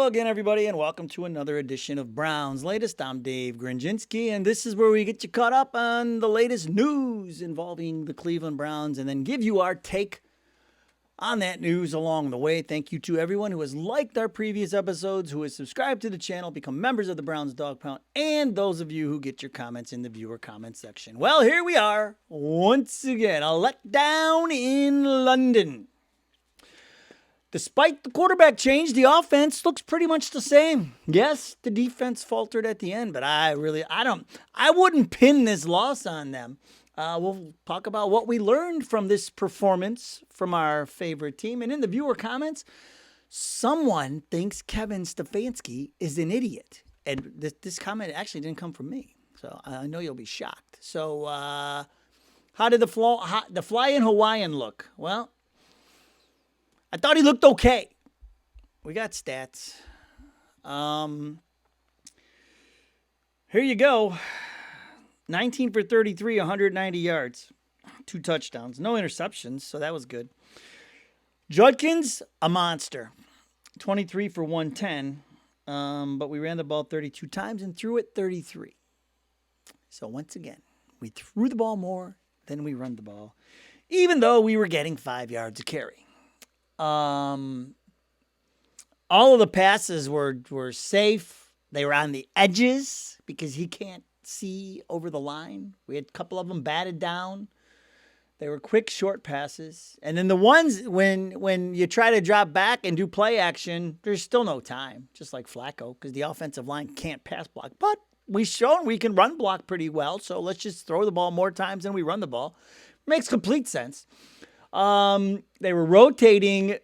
Hello again, everybody, and welcome to another edition of Browns Latest. I'm Dave Grendzynski, and this is where we get you caught up on the latest news involving the Cleveland Browns and then give you our take on that news along the way. Thank you to everyone who has liked our previous episodes, who has subscribed to the channel, become members of the Browns Dog Pound, and those of you who get your comments in the viewer comment section. Well, here we are once again, a letdown in London. Despite the quarterback change, the offense looks pretty much the same. Yes, the defense faltered at the end, but I wouldn't pin this loss on them. We'll talk about what we learned from this performance from our favorite team. And in the viewer comments, someone thinks Kevin Stefanski is an idiot. And this comment actually didn't come from me, so I know you'll be shocked. So how did the fly-in Hawaiian look? Well, I thought he looked okay. We got stats. Here you go. 19 for 33, 190 yards. 2 touchdowns. No interceptions, so that was good. Judkins, a monster. 23 for 110. But we ran the ball 32 times and threw it 33. So once again, we threw the ball more than we run the ball, even though we were getting 5 yards a carry. All of the passes were safe. They were on the edges because he can't see over the line. We had a couple of them batted down. They were quick, short passes. And then the ones when you try to drop back and do play action, there's still no time, just like Flacco, because the offensive line can't pass block. But we've shown we can run block pretty well, so let's just throw the ball more times than we run the ball. Makes complete sense. They were rotating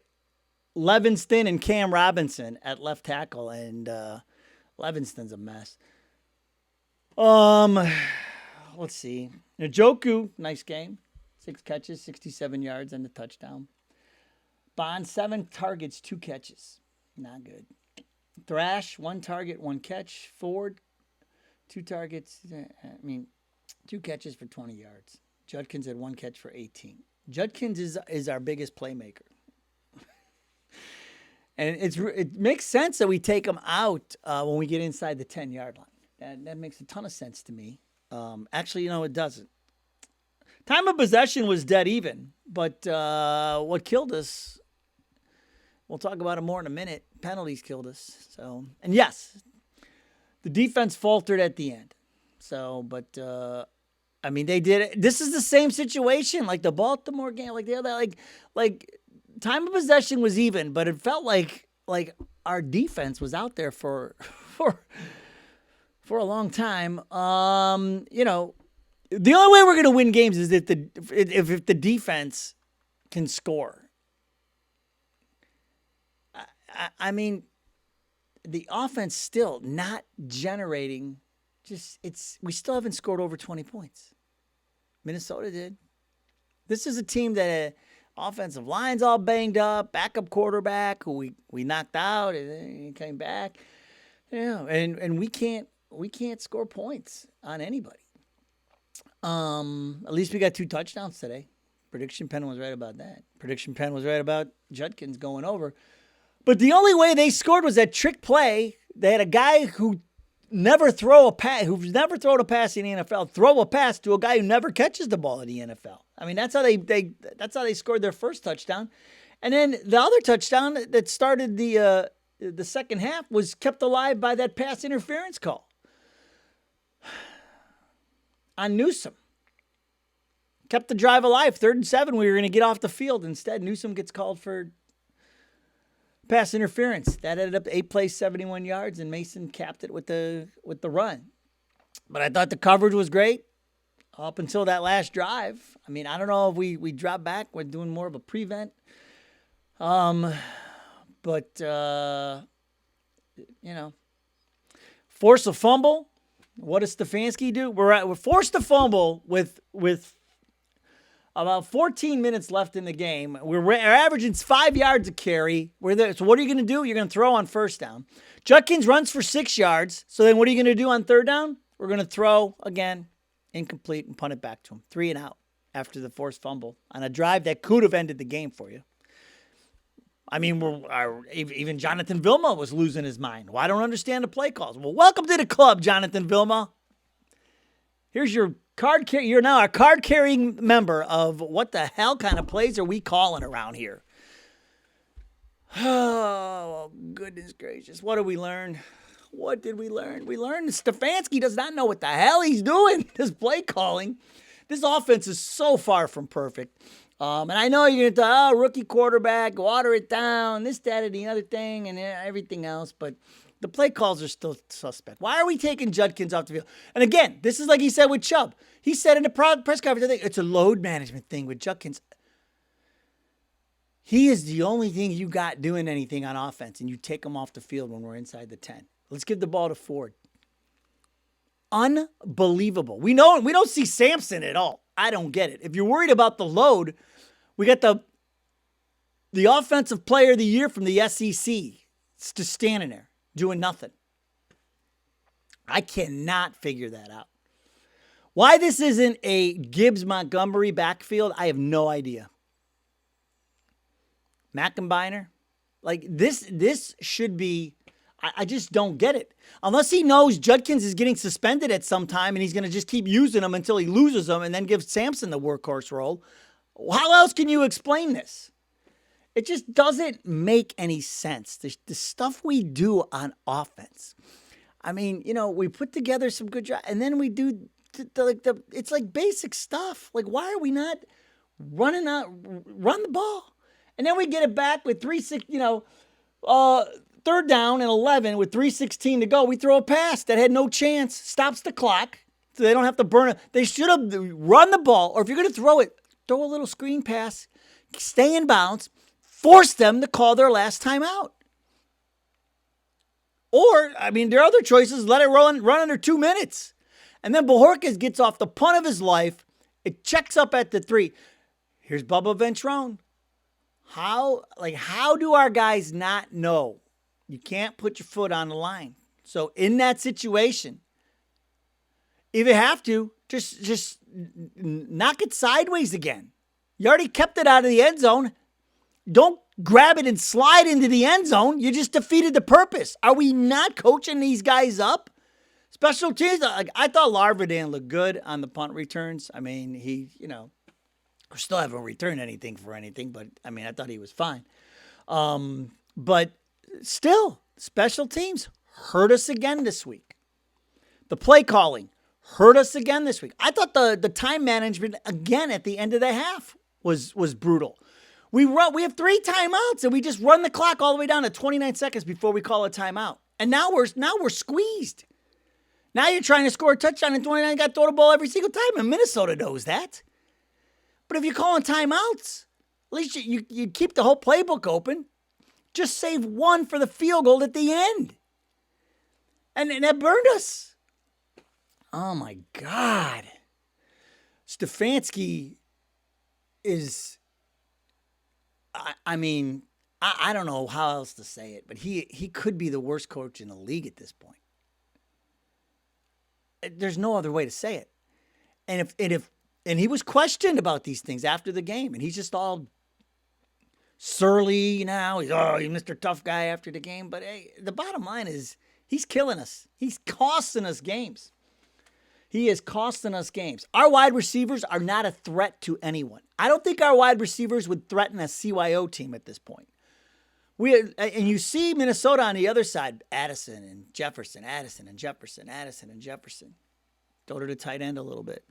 Levinston and Cam Robinson at left tackle, and Levinston's a mess. Let's see. Njoku, nice game. 6 catches, 67 yards, and a touchdown. Bond, 7 targets, 2 catches. Not good. Thrash, 1 target, 1 catch. Ford, 2 targets. 2 catches for 20 yards. Judkins had 1 catch for 18. Judkins is our biggest playmaker. And it makes sense that we take him out when we get inside the 10-yard line. That makes a ton of sense to me. Actually, it doesn't. Time of possession was dead even, but what killed us, we'll talk about it more in a minute, penalties killed us. So, and yes, the defense faltered at the end. So, but they did it. This is the same situation like the Baltimore game, like the other, like time of possession was even, but it felt like our defense was out there for a long time. The only way we're going to win games is if the defense can score. The offense still not generating. We still haven't scored over 20 points. Minnesota did. This is a team that offensive line's all banged up, backup quarterback who we knocked out and then he came back. Yeah, and we can't score points on anybody. At least we got 2 touchdowns today. Prediction Pen was right about that. Prediction Pen was right about Judkins going over. But the only way they scored was that trick play. They had a guy who never thrown a pass in the NFL, throw a pass to a guy who never catches the ball in the NFL. That's how they scored their first touchdown. And then the other touchdown that started the second half was kept alive by that pass interference call on Newsome. Kept the drive alive. 3rd and 7, we were going to get off the field. Instead, Newsome gets called for pass interference. That ended up 8 plays, 71 yards, and Mason capped it with the run. But I thought the coverage was great up until that last drive. I don't know if we drop back. We're doing more of a prevent. Force a fumble. What does Stefanski do? We're forced to fumble with about 14 minutes left in the game. We're averaging 5 yards a carry. We're there. So what are you going to do? You're going to throw on first down. Judkins runs for 6 yards. So then what are you going to do on 3rd down? We're going to throw again, incomplete, and punt it back to him. 3 and out after the forced fumble on a drive that could have ended the game for you. I mean, even Jonathan Vilma was losing his mind. Well, I don't understand the play calls. Well, welcome to the club, Jonathan Vilma. Here's your card. You're now a card-carrying member of what the hell kind of plays are we calling around here? Oh, goodness gracious. What did we learn? What did we learn? We learned Stefanski does not know what the hell he's doing. This play calling. This offense is so far from perfect. And I know you're going to talk, rookie quarterback, water it down, this, that, and the other thing, and everything else. But the play calls are still suspect. Why are we taking Judkins off the field? And again, this is like he said with Chubb. He said in the press conference, I think it's a load management thing with Judkins. He is the only thing you got doing anything on offense, and you take him off the field when we're inside the 10. Let's give the ball to Ford. Unbelievable. We don't see Sampson at all. I don't get it. If you're worried about the load, we got the offensive player of the year from the SEC. It's just standing there doing nothing. I cannot figure that out. Why this isn't a Gibbs-Montgomery backfield, I have no idea. Mackenbiner, like this should be, I just don't get it. Unless he knows Judkins is getting suspended at some time and he's going to just keep using them until he loses them and then give Sampson the workhorse role. How else can you explain this? It just doesn't make any sense. The stuff we do on offense. I mean, we put together some good job and then we do it's like basic stuff. Like, why are we not run the ball? And then we get it back with 3-6, third down and 11 with 3:16 to go. We throw a pass that had no chance, stops the clock, so they don't have to burn it. They should have run the ball, or if you're going to throw it, throw a little screen pass, stay in bounds, force them to call their last time out. Or, I mean, there are other choices. Let it run under 2 minutes. And then Bojorquez gets off the punt of his life. It checks up at the 3. Here's Bubba Ventrone. How do our guys not know you can't put your foot on the line? So in that situation, if you have to, just knock it sideways again. You already kept it out of the end zone. Don't grab it and slide into the end zone. You just defeated the purpose. Are we not coaching these guys up? Special teams, I thought Larverdin looked good on the punt returns. I mean, we still haven't returned anything for anything, but I mean, I thought he was fine. But still, special teams hurt us again this week. The play calling hurt us again this week. I thought the time management again at the end of the half was brutal. We have 3 timeouts and we just run the clock all the way down to 29 seconds before we call a timeout. And now we're squeezed. Now you're trying to score a touchdown in 29, got to throw the ball every single time, and Minnesota knows that. But if you're calling timeouts, at least you keep the whole playbook open. Just save one for the field goal at the end. And that burned us. Oh, my God. Stefanski is, I mean, I don't know how else to say it, but he could be the worst coach in the league at this point. There's no other way to say it. And he was questioned about these things after the game, and he's just all surly now. He's Mr. Tough Guy after the game. But hey, the bottom line is he's killing us. He's costing us games. He is costing us games. Our wide receivers are not a threat to anyone. I don't think our wide receivers would threaten a CYO team at this point. And you see Minnesota on the other side, Addison and Jefferson, Addison and Jefferson, Addison and Jefferson. Go to the tight end a little bit.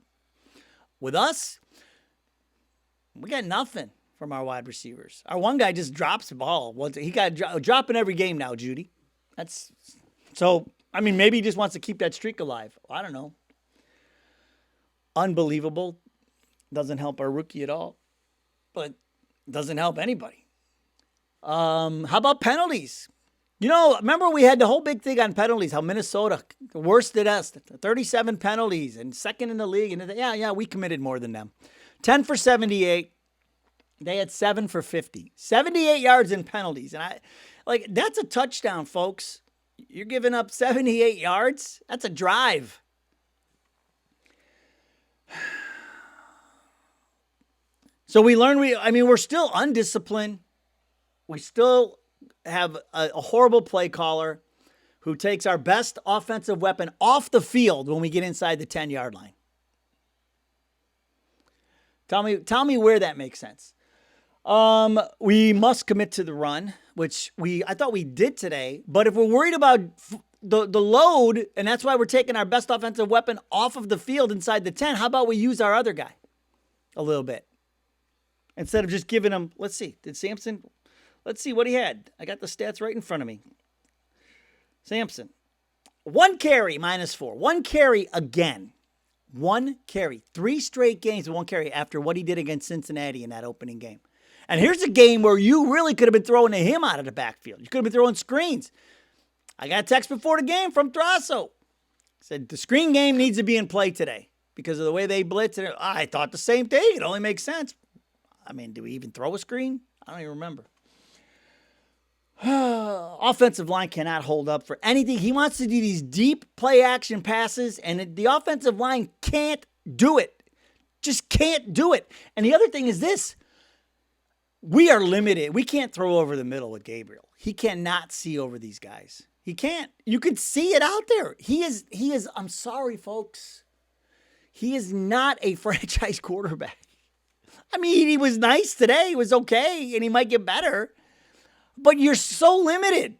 With us, we got nothing from our wide receivers. Our one guy just drops the ball. He got dropping every game now, Judy. I mean, maybe he just wants to keep that streak alive. I don't know. Unbelievable. Doesn't help our rookie at all. But doesn't help anybody. How about penalties? Remember we had the whole big thing on penalties, how Minnesota, the worst at us, 37 penalties and second in the league. And we committed more than them. 10 for 78. They had 7 for 50. 78 yards in penalties. And that's a touchdown, folks. You're giving up 78 yards? That's a drive. So we learned, we're still undisciplined. We still have a horrible play caller who takes our best offensive weapon off the field when we get inside the 10-yard line. Tell me where that makes sense. We must commit to the run, which I thought we did today. But if we're worried about the load, and that's why we're taking our best offensive weapon off of the field inside the 10, how about we use our other guy a little bit? Instead of just giving him, let's see, let's see what he had. I got the stats right in front of me. Sampson, 1 carry, -4. 1 carry again. 1 carry. 3 straight games of 1 carry after what he did against Cincinnati in that opening game. And here's a game where you really could have been throwing him out of the backfield. You could have been throwing screens. I got a text before the game from Thrasso. Said the screen game needs to be in play today because of the way they blitz. And I thought the same thing. It only makes sense. I mean, do we even throw a screen? I don't even remember. Offensive line cannot hold up for anything. He wants to do these deep play action passes, and the offensive line can't do it. Just can't do it. And the other thing is this. We are limited. We can't throw over the middle with Gabriel. He cannot see over these guys. He can't. You can see it out there. He is, I'm sorry, folks. He is not a franchise quarterback. I mean, he was nice today. He was okay, and he might get better. But you're so limited.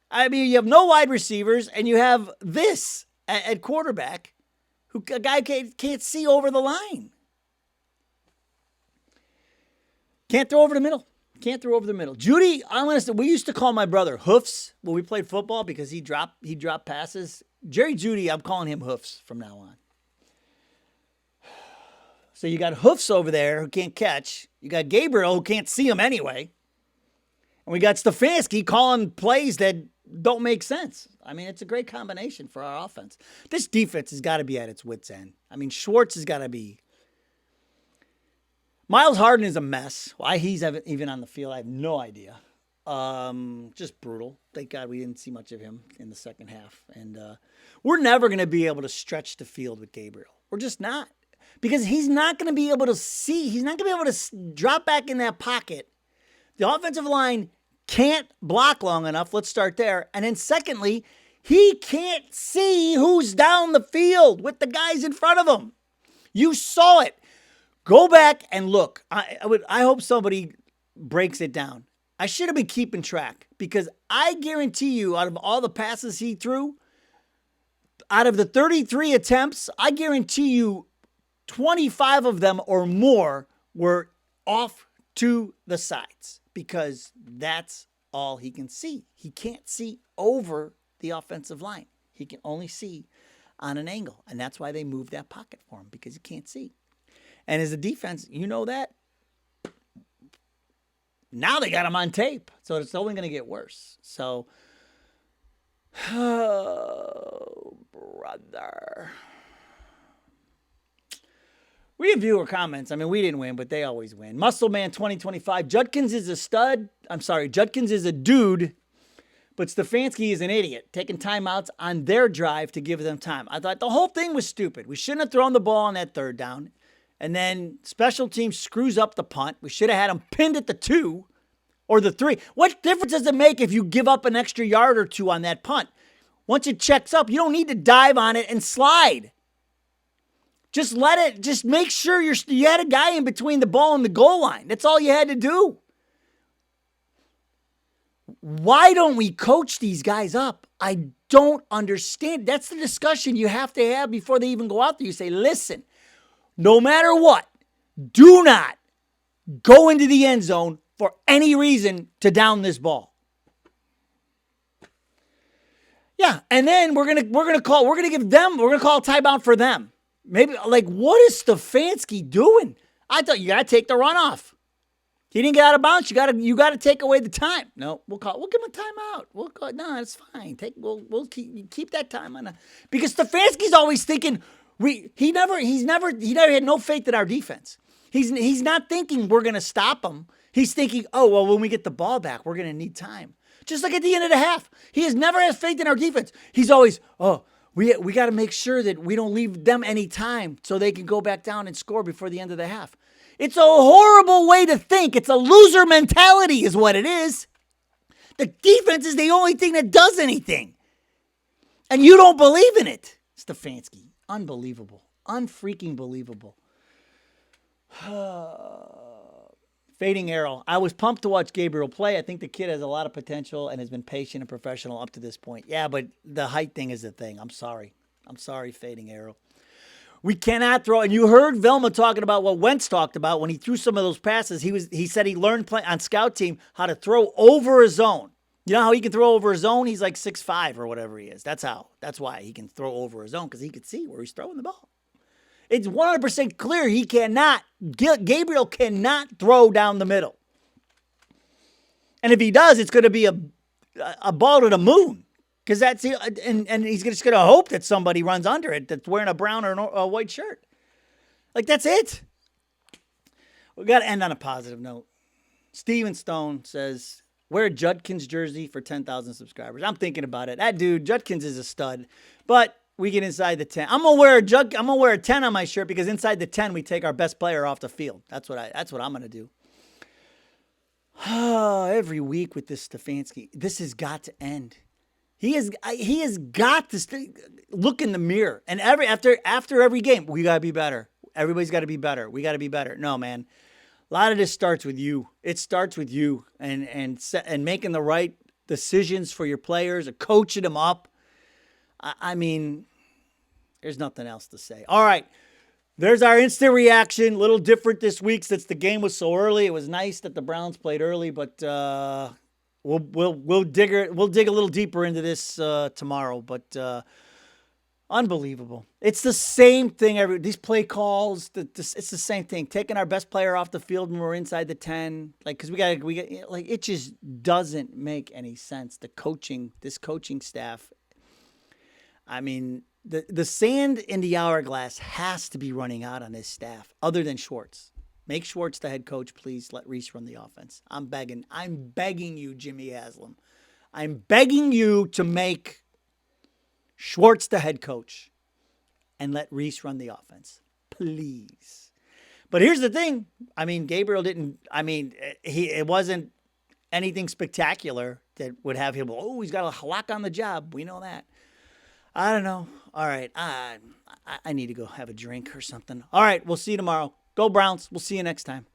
I mean, you have no wide receivers, and you have this at quarterback, who a guy can't see over the line. Can't throw over the middle. Can't throw over the middle. Judy, I'm gonna say, we used to call my brother Hoofs when we played football because he dropped passes. Jerry Judy, I'm calling him Hoofs from now on. So you got Hoofs over there who can't catch. You got Gabriel who can't see him anyway. And we got Stefanski calling plays that don't make sense. I mean, it's a great combination for our offense. This defense has got to be at its wit's end. I mean, Schwartz has got to be. Miles Harden is a mess. Why he's even on the field, I have no idea. Just brutal. Thank God we didn't see much of him in the second half. And we're never going to be able to stretch the field with Gabriel. We're just not. Because he's not going to be able to see. He's not going to be able to drop back in that pocket. The offensive line can't block long enough. Let's start there. And then secondly, he can't see who's down the field with the guys in front of him. You saw it. Go back and look. I hope somebody breaks it down. I should have been keeping track because I guarantee you out of all the passes he threw, out of the 33 attempts, I guarantee you 25 of them or more were off to the sides because that's all he can see. He can't see over the offensive line. He can only see on an angle, and that's why they moved that pocket for him because he can't see. And as a defense, you know that. Now they got him on tape, so it's only going to get worse. So, oh, brother. We have viewer comments. I mean, we didn't win, but they always win. Muscleman 2025. Judkins is a stud. I'm sorry. Judkins is a dude, but Stefanski is an idiot, taking timeouts on their drive to give them time. I thought the whole thing was stupid. We shouldn't have thrown the ball on that third down. And then special teams screws up the punt. We should have had them pinned at the 2 or the 3. What difference does it make if you give up an extra yard or 2 on that punt? Once it checks up, you don't need to dive on it and slide. Just make sure you had a guy in between the ball and the goal line. That's all you had to do. Why don't we coach these guys up? I don't understand. That's the discussion you have to have before they even go out there. You say, listen, no matter what, do not go into the end zone for any reason to down this ball. Yeah, and then we're gonna call a timeout for them. Maybe what is Stefanski doing? I thought you gotta take the runoff. He didn't get out of bounds. You gotta take away the time. No, we'll give him a timeout. No, it's fine. We'll keep that time on because Stefanski's always thinking. He never had no faith in our defense. He's not thinking we're going to stop him. He's thinking, oh, well, when we get the ball back, we're going to need time. Just like at the end of the half. He has never had faith in our defense. He's always, we got to make sure that we don't leave them any time so they can go back down and score before the end of the half. It's a horrible way to think. It's a loser mentality is what it is. The defense is the only thing that does anything. And you don't believe in it. Stefanski. Unbelievable. Unfreaking believable. Fading arrow. I was pumped to watch Gabriel play. I think the kid has a lot of potential and has been patient and professional up to this point. Yeah, but the height thing is the thing. I'm sorry, fading arrow. We cannot throw. And you heard Velma talking about what Wentz talked about when he threw some of those passes. He said he learned on scout team how to throw over a zone. You know how he can throw over a zone? He's like 6'5" or whatever he is. That's how. That's why he can throw over a zone, because he could see where he's throwing the ball. It's 100% clear he cannot. Gabriel cannot throw down the middle. And if he does, it's going to be a ball to the moon. Because that's, and he's just going to hope that somebody runs under it that's wearing a brown or a white shirt. Like, that's it. We got to end on a positive note. Steven Stone says, wear a Judkins jersey for 10,000 subscribers. I'm thinking about it. That dude, Judkins is a stud. But we get inside the 10. I'm gonna wear a 10 on my shirt, because inside the 10 we take our best player off the field. That's what I'm gonna do. Every week with this Stefanski, this has got to end. He has got to look in the mirror, and after every game, we gotta be better. Everybody's got to be better. We got to be better. No, man. A lot of this starts with you. It starts with you and making the right decisions for your players, and coaching them up. I mean, there's nothing else to say. All right. There's our instant reaction. A little different this week since the game was so early. It was nice that the Browns played early, but we'll dig a little deeper into this tomorrow. But unbelievable. It's the same thing. These play calls. It's the same thing. Taking our best player off the field when we're inside the 10. Like, because we got like, it just doesn't make any sense. This coaching staff. I mean, the sand in the hourglass has to be running out on this staff, other than Schwartz. Make Schwartz the head coach, please. Let Reese run the offense. I'm begging you, Jimmy Haslam. I'm begging you to make Schwartz the head coach and let Reese run the offense, please. But here's the thing. I mean, Gabriel didn't. I mean, it wasn't anything spectacular that would have him. Oh, he's got a lock on the job. We know that. I don't know. All right. I need to go have a drink or something. All right. We'll see you tomorrow. Go Browns. We'll see you next time.